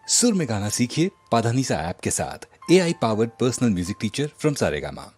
सुर में गाना सीखिए पाधानीसा ऐप के साथ। AI powered personal music teacher from Saregama.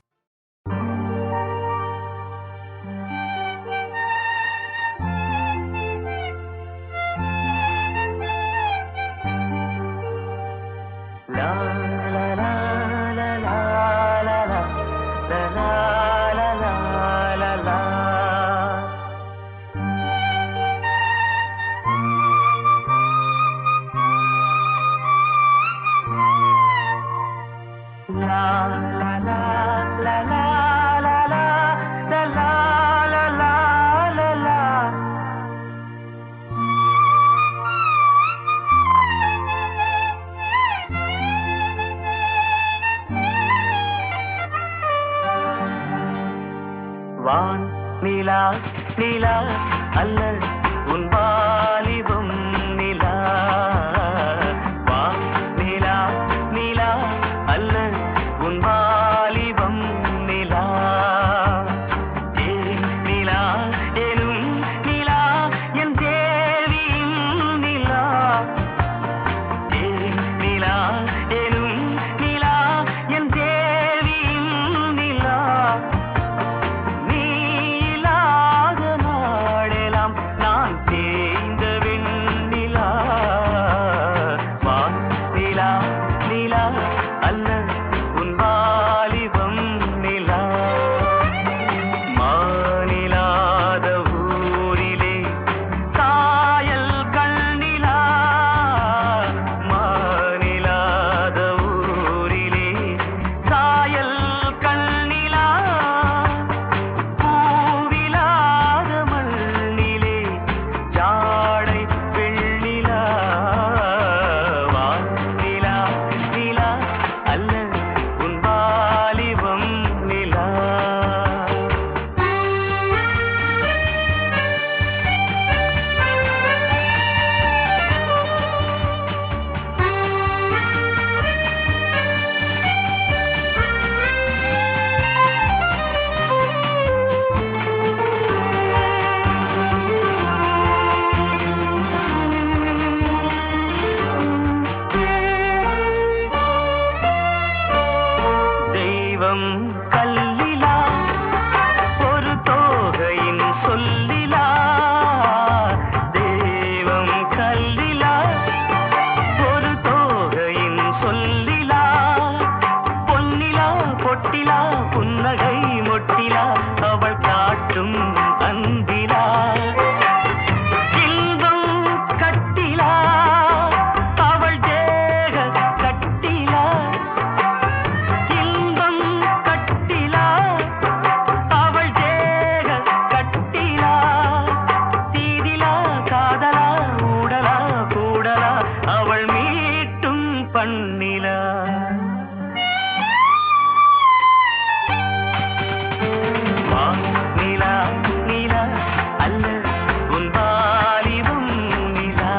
வான் நிலா நிலா அல்ல உன் வாலிபம் நிலா. வான் நிலா நிலா அல்ல உன் வாலிபம் நிலா. ஏன் நிலா எனும் நிலா என் தேவியின் நிலா. ஏன் நிலா எனும் நிலா என் தேவியின் நிலா. கல்லிலா ஒரு தோகையின் சொல்லிலா. தெய்வம் கல்லிலா ஒரு தோகையின் சொல்லிலா. பொன்னிலா பொட்டிலா புன்னகை மொட்டிலா அவள் காட்டும் அன்பிலா. இன்பம் கட்டிலா அவள் தேக கட்டிலா. பண்ணிலா நிலா நிலா அல்ல உன் வாலிபம் நிலா.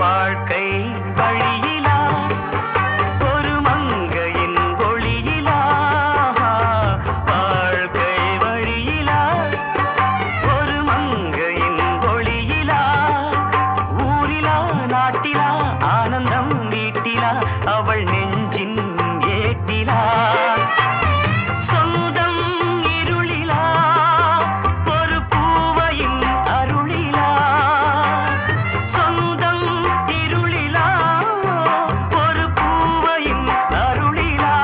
வாழ்க்கை வழியிலா ஒரு மங்கையின் ஒளியிலா. வாழ்க்கை வழியிலா ஒரு மங்கையின் ஒளியிலா. ஊரிலா நாட்டிலா ஆனந்தம் வீட்டிலா அவள் நெஞ்சின் ஏட்டிலா. சொந்தம் இருளிலா ஒரு பூவையின் அருளிலா. சொந்தம் இருளிலா ஒரு பூவையின் அருளிலா.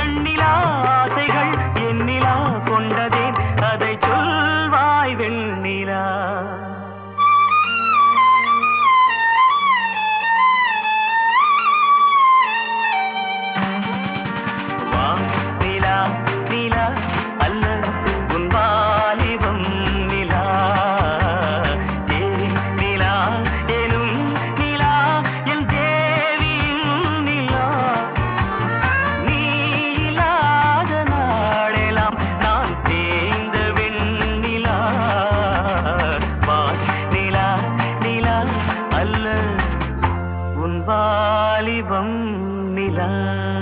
எண்ணிலா ஆசைகள் எண்ணிலா கொண்டதேன் அதை சொல்வாய் வெண்ணிலா. நிலா